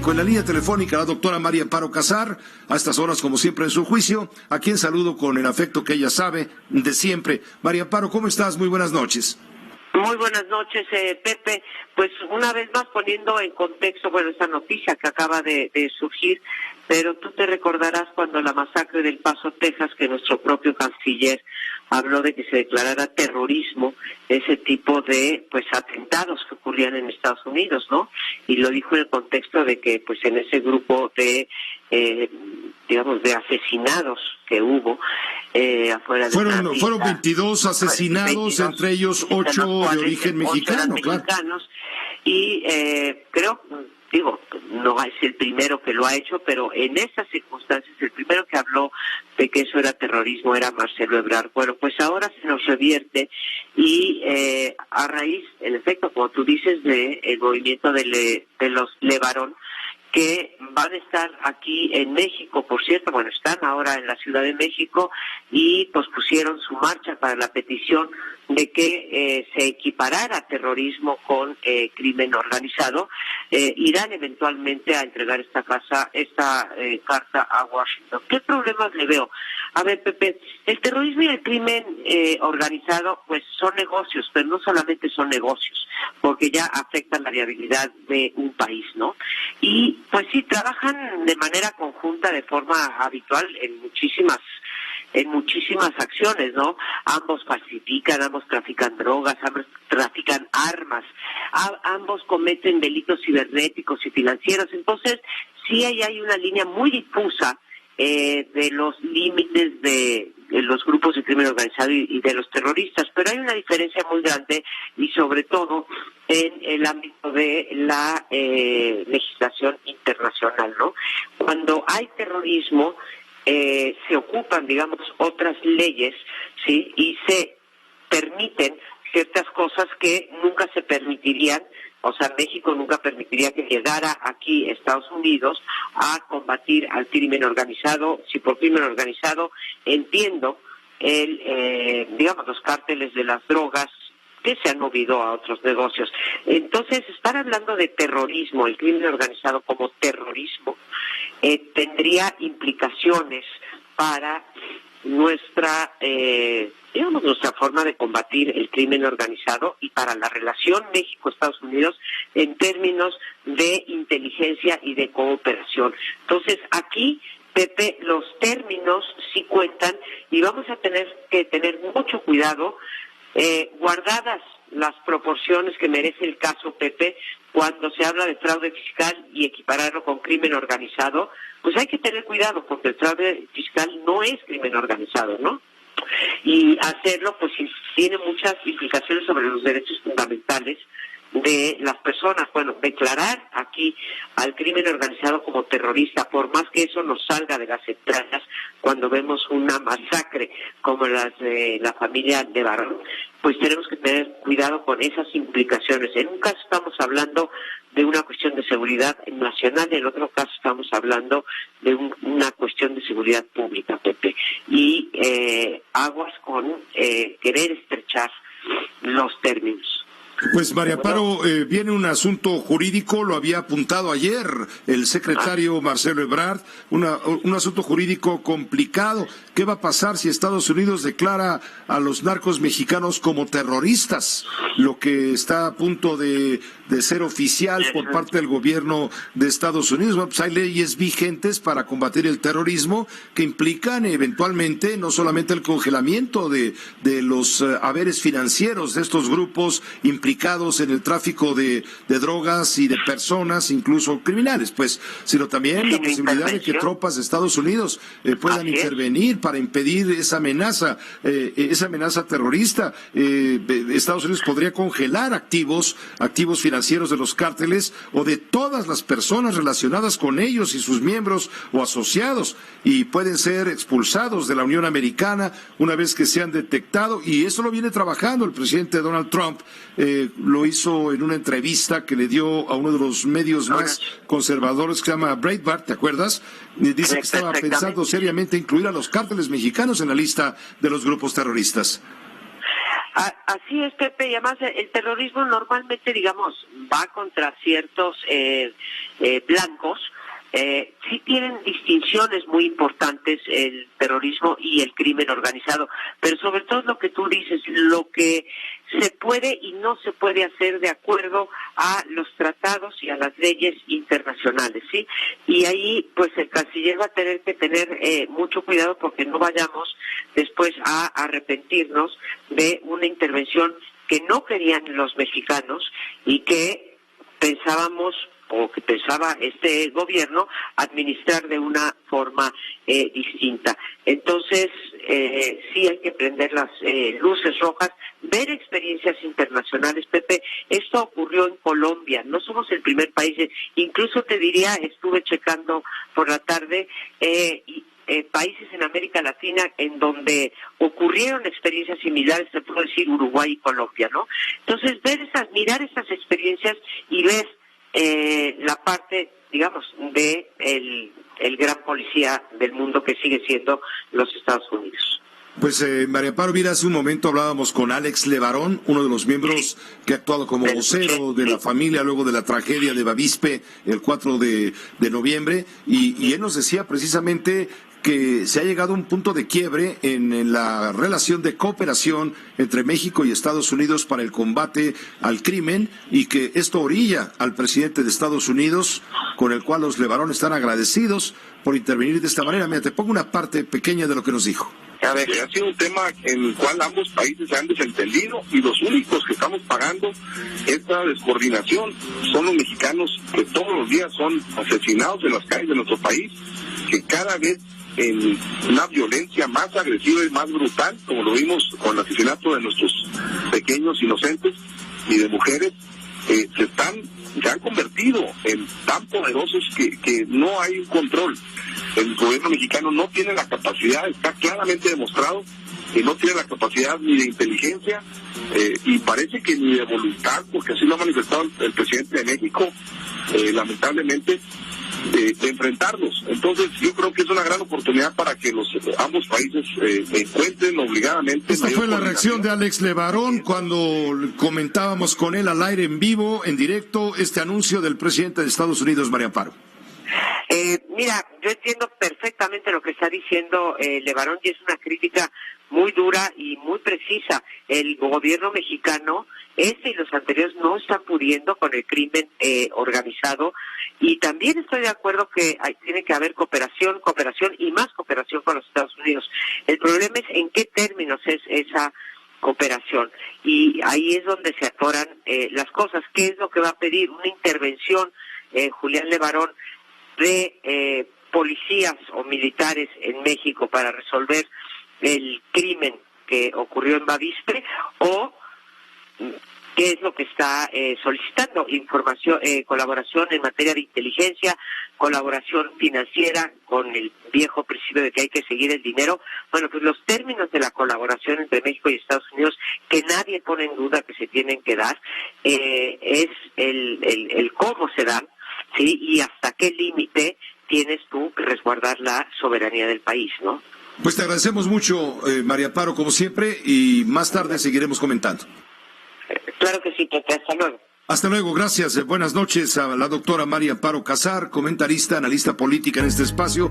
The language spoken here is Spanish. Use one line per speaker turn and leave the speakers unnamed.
México. En la línea telefónica, la doctora María Amparo Casar, a estas horas, como siempre, en su juicio, a quien saludo con el afecto que ella sabe de siempre. María Amparo, ¿cómo estás? Muy buenas noches.
Muy buenas noches, Pepe. Pues una vez más poniendo en contexto, bueno, esta noticia que acaba de surgir, pero tú te recordarás cuando la masacre del Paso, Texas, que nuestro propio canciller habló de que se declarara terrorismo ese tipo de atentados que ocurrían en Estados Unidos, ¿no? Y lo dijo en el contexto de que pues en ese grupo de de asesinados que hubo afuera de
fueron 22 asesinados, 22, entre ellos 8 de origen mexicano, claro.
Y creo, no es el primero que lo ha hecho, pero en esas circunstancias el primero que habló de que eso era terrorismo era Marcelo Ebrard. Bueno, pues ahora se nos revierte y a raíz, en efecto, como tú dices, del movimiento de los Levarón, que van a estar aquí en México, por cierto, bueno, están ahora en la Ciudad de México y pospusieron su marcha para la petición de que se equiparara terrorismo con crimen organizado. Irán eventualmente a entregar esta carta a Washington. ¿Qué problemas le veo? A ver, Pepe, el terrorismo y el crimen organizado pues son negocios, pero no solamente son negocios, porque ya afectan la viabilidad de un país, ¿no? Y pues sí, trabajan de manera conjunta, de forma habitual en muchísimas acciones, ¿no? Ambos falsifican, ambos trafican drogas, ambos trafican armas, ambos cometen delitos cibernéticos y financieros. Entonces, sí hay una línea muy difusa de los límites de los grupos de crimen organizado y de los terroristas, pero hay una diferencia muy grande y sobre todo en el ámbito de la legislación internacional, ¿no? Cuando hay terrorismo, se ocupan, otras leyes, ¿sí? Y se permiten ciertas cosas que nunca se permitirían. O sea, México nunca permitiría que llegara aquí Estados Unidos a combatir al crimen organizado. Si por crimen organizado entiendo los cárteles de las drogas que se han movido a otros negocios. Entonces, estar hablando de terrorismo, el crimen organizado como terrorismo, tendría implicaciones para nuestra forma de combatir el crimen organizado y para la relación México-Estados Unidos en términos de inteligencia y de cooperación. Entonces, aquí, Pepe, los términos sí cuentan y vamos a tener que tener mucho cuidado, guardadas las proporciones que merece el caso, Pepe, cuando se habla de fraude fiscal y equipararlo con crimen organizado, pues hay que tener cuidado porque el fraude fiscal no es crimen organizado, ¿no? Y hacerlo pues tiene muchas implicaciones sobre los derechos fundamentales de las personas. Bueno, declarar aquí al crimen organizado como terrorista, por más que eso nos salga de las entrañas cuando vemos una masacre como las de la familia Levarón, pues tenemos que tener cuidado con esas implicaciones. En un caso estamos hablando de una cuestión de seguridad nacional, en el otro caso estamos hablando de una cuestión de seguridad pública, Pepe. Y aguas con querer estrechar los términos.
Pues María Amparo, viene un asunto jurídico, lo había apuntado ayer el secretario Marcelo Ebrard, un asunto jurídico complicado. ¿Qué va a pasar si Estados Unidos declara a los narcos mexicanos como terroristas? Lo que está a punto de ser oficial por parte del gobierno de Estados Unidos. Bueno, pues hay leyes vigentes para combatir el terrorismo que implican eventualmente no solamente el congelamiento de los haberes financieros de estos grupos implicados en el tráfico de drogas y de personas, incluso criminales, pues, sino también la posibilidad de que tropas de Estados Unidos puedan intervenir para impedir esa amenaza terrorista. Estados Unidos podría congelar activos financieros de los cárteles o de todas las personas relacionadas con ellos y sus miembros o asociados, y pueden ser expulsados de la Unión Americana una vez que sean detectados, y eso lo viene trabajando el presidente Donald Trump. Lo hizo en una entrevista que le dio a uno de los medios más conservadores que se llama Breitbart, ¿te acuerdas? Dice que estaba pensando seriamente incluir a los cárteles mexicanos en la lista de los grupos terroristas.
Así es, Pepe, y además el terrorismo normalmente, digamos, va contra ciertos blancos. Sí tienen distinciones muy importantes el terrorismo y el crimen organizado, pero sobre todo lo que tú dices, lo que se puede y no se puede hacer de acuerdo a los tratados y a las leyes internacionales, ¿sí? Y ahí, pues, el canciller va a tener que tener mucho cuidado porque no vayamos después a arrepentirnos de una intervención que no querían los mexicanos y que pensábamos o que pensaba este gobierno administrar de una forma distinta. Entonces, sí hay que prender las luces rojas, ver experiencias internacionales. Pepe, esto ocurrió en Colombia, no somos el primer país, incluso te diría, estuve checando por la tarde, países en América Latina en donde ocurrieron experiencias similares, se puede decir Uruguay y Colombia, ¿no? Entonces, mirar esas experiencias y ver la parte, digamos, de el gran policía del mundo que sigue siendo los Estados Unidos.
Pues María Amparo, mira, hace un momento hablábamos con Alex Levarón, uno de los miembros que ha actuado como vocero de la familia luego de la tragedia de Bavispe el 4 de noviembre, y él nos decía precisamente que se ha llegado a un punto de quiebre en la relación de cooperación entre México y Estados Unidos para el combate al crimen, y que esto orilla al presidente de Estados Unidos, con el cual los Levarón están agradecidos por intervenir de esta manera. Mira, te pongo una parte pequeña de lo que nos dijo.
A ver, ha sido un tema en el cual ambos países se han desentendido y los únicos que estamos pagando esta descoordinación son los mexicanos, que todos los días son asesinados en las calles de nuestro país, que cada vez en una violencia más agresiva y más brutal, como lo vimos con el asesinato de nuestros pequeños inocentes y de mujeres, se han convertido en tan poderosos que no hay un control. El gobierno mexicano no tiene la capacidad, está claramente demostrado que no tiene la capacidad ni de inteligencia y parece que ni de voluntad, porque así lo ha manifestado el presidente de México, lamentablemente, de enfrentarlos. Entonces yo creo que es una gran oportunidad para que ambos países encuentren obligadamente.
Esta fue la reacción de Alex Levarón cuando comentábamos con él al aire, en vivo, en directo, este anuncio del presidente de Estados Unidos, María Amparo.
Mira, yo entiendo perfectamente lo que está diciendo Levarón, y es una crítica muy dura y muy precisa. El gobierno mexicano, y los anteriores, no están pudiendo con el crimen organizado, y también estoy de acuerdo que tiene que haber cooperación y más cooperación con los Estados Unidos. El problema es en qué términos es esa cooperación, y ahí es donde se atoran las cosas. ¿Qué es lo que va a pedir? Una intervención, Julián Levarón, de policías o militares en México para resolver el crimen que ocurrió en Bavispe, o qué es lo que está solicitando? Información, colaboración en materia de inteligencia, colaboración financiera, con el viejo principio de que hay que seguir el dinero. Bueno, pues los términos de la colaboración entre México y Estados Unidos, que nadie pone en duda que se tienen que dar, es el cómo se dan, ¿sí? Y hasta qué límite tienes tú que resguardar la soberanía del país, ¿no?
Pues te agradecemos mucho, María Amparo, como siempre, y más tarde seguiremos comentando.
Claro que sí, Pepe, hasta luego.
Hasta luego, gracias. Buenas noches a la doctora María Amparo Casar, comentarista, analista política en este espacio.